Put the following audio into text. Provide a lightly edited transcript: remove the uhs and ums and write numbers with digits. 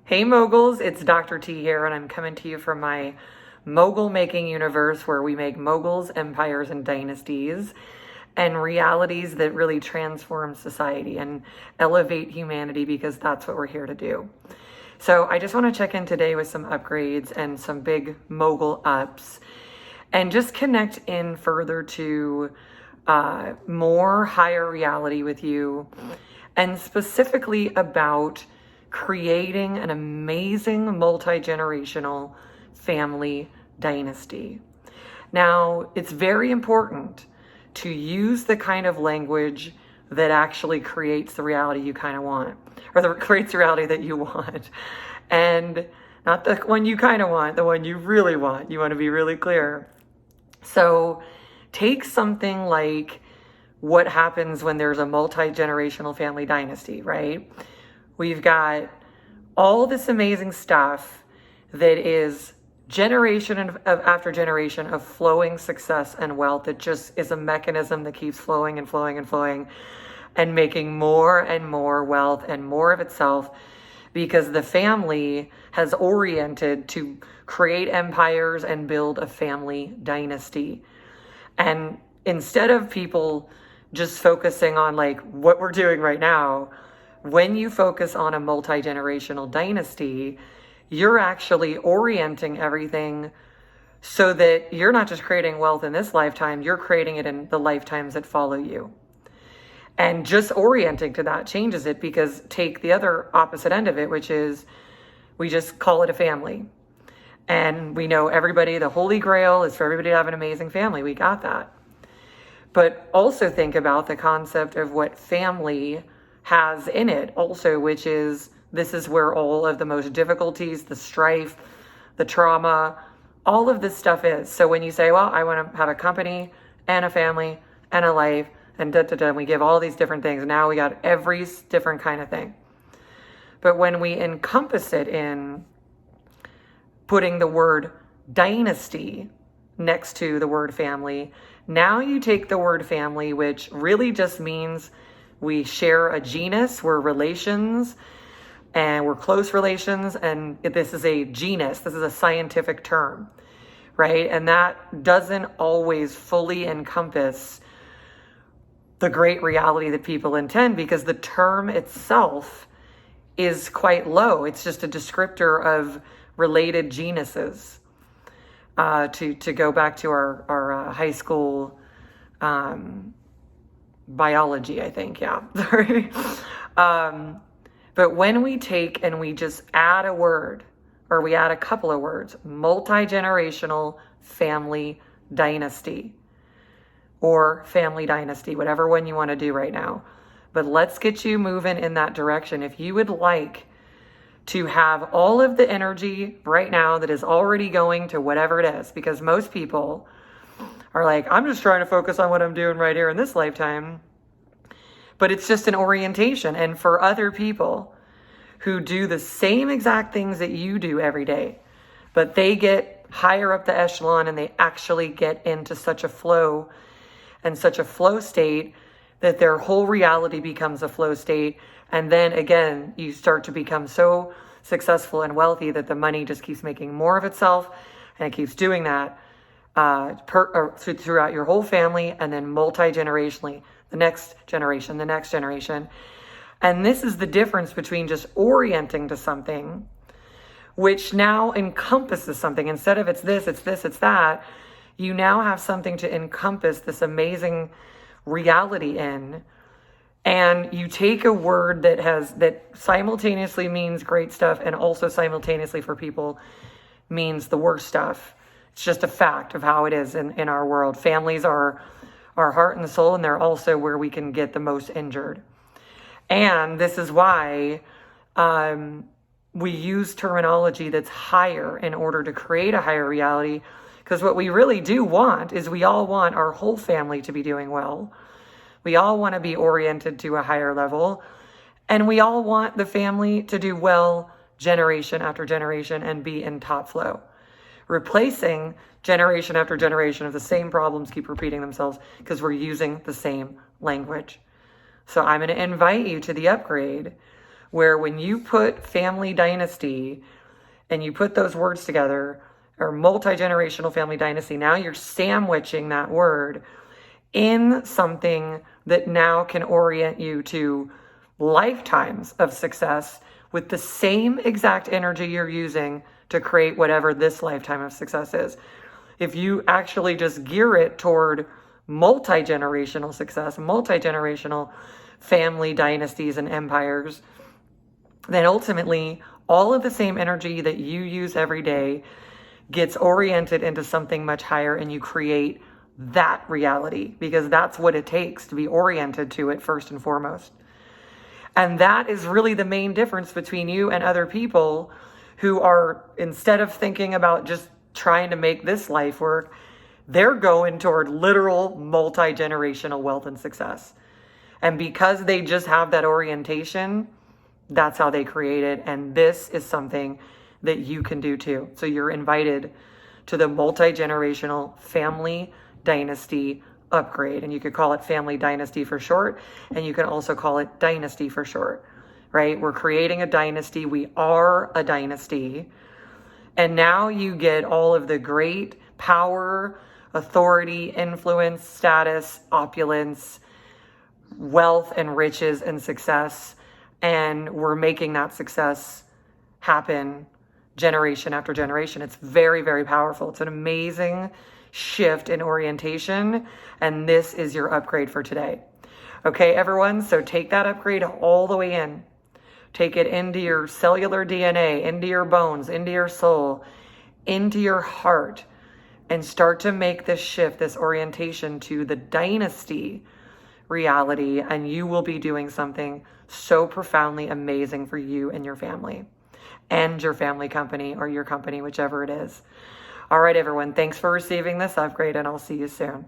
Hey moguls, it's Dr. T here, and I'm coming to you from my MogulMaking universe where we make moguls, empires, and dynasties, and realities that really transform society and elevate humanity, because that's what we're here to do. So I just want to check in today with some upgrades and some big mogul ups, and just connect in further to more higher reality with you, and specifically about creating an amazing multi-generational family dynasty. Now, it's very important to use the kind of language that actually creates the reality you kind of want, or that creates the reality that you want. And not the one you kind of want, the one you really want. You want to be really clear. So take something like what happens when there's a multi-generational family dynasty, right? We've got all this amazing stuff that is generation after generation of flowing success and wealth that just is a mechanism that keeps flowing and flowing and flowing and making more and more wealth and more of itself, because the family has oriented to create empires and build a family dynasty. And instead of people just focusing on like what we're doing right now, when you focus on a multi-generational dynasty, you're actually orienting everything so that you're not just creating wealth in this lifetime, you're creating it in the lifetimes that follow you. And just orienting to that changes it, because take the other opposite end of it, which is we just call it a family. And we know everybody, the holy grail is for everybody to have an amazing family. We got that. But also think about the concept of what family has in it also, which is this is where all of the most difficulties, the strife, the trauma, all of this stuff is. So when you say, well, I want to have a company and a family and a life and and we give all these different things. Now we got every different kind of thing. But when we encompass it in putting the word dynasty next to the word family, now you take the word family, which really just means we share a genus, we're relations, and we're close relations, and this is a genus, this is a scientific term, right? And that doesn't always fully encompass the great reality that people intend, because the term itself is quite low. It's just a descriptor of related genuses. To go back to our high school biology, I think, yeah. Sorry. But when we take and we just add a word, or we add a couple of words, multi-generational family dynasty, or family dynasty, whatever one you want to do right now. But let's get you moving in that direction. If you would like to have all of the energy right now that is already going to whatever it is, because most people are like, I'm just trying to focus on what I'm doing right here in this lifetime. But it's just an orientation. And for other people who do the same exact things that you do every day, but they get higher up the echelon and they actually get into such a flow and such a flow state that their whole reality becomes a flow state. And then again, you start to become so successful and wealthy that the money just keeps making more of itself, and it keeps doing that throughout your whole family, and then multi-generationally, the next generation. And this is the difference between just orienting to something, which now encompasses something. Instead of it's this, it's this, it's that, you now have something to encompass this amazing reality in. And you take a word that simultaneously means great stuff, and also simultaneously for people means the worst stuff. It's just a fact of how it is in our world. Families are our heart and soul, and they're also where we can get the most injured. And this is why we use terminology that's higher in order to create a higher reality, because what we really do want is we all want our whole family to be doing well. We all want to be oriented to a higher level, and we all want the family to do well generation after generation and be in top flow. Replacing generation after generation of the same problems keep repeating themselves because we're using the same language. So I'm going to invite you to the upgrade where when you put family dynasty and you put those words together, or multi-generational family dynasty, now you're sandwiching that word in something that now can orient you to lifetimes of success with the same exact energy you're using to create whatever this lifetime of success is. If you actually just gear it toward multi-generational success, multi-generational family dynasties and empires, then ultimately all of the same energy that you use every day gets oriented into something much higher, and you create that reality, because that's what it takes to be oriented to it first and foremost. And that is really the main difference between you and other people who are, instead of thinking about just trying to make this life work, they're going toward literal multi-generational wealth and success. And because they just have that orientation, that's how they create it. And this is something that you can do too. So you're invited to the multi-generational family dynasty upgrade. And you could call it family dynasty for short. And you can also call it dynasty for short, right? We're creating a dynasty. We are a dynasty. And now you get all of the great power, authority, influence, status, opulence, wealth and riches and success. And we're making that success happen generation after generation. It's very, very powerful. It's an amazing shift in orientation. And this is your upgrade for today. Okay, everyone. So take that upgrade all the way in. Take it into your cellular DNA, into your bones, into your soul, into your heart, and start to make this shift, this orientation to the dynasty reality. And you will be doing something so profoundly amazing for you and your family and your family company, or your company, whichever it is. All right, everyone. Thanks for receiving this upgrade, and I'll see you soon.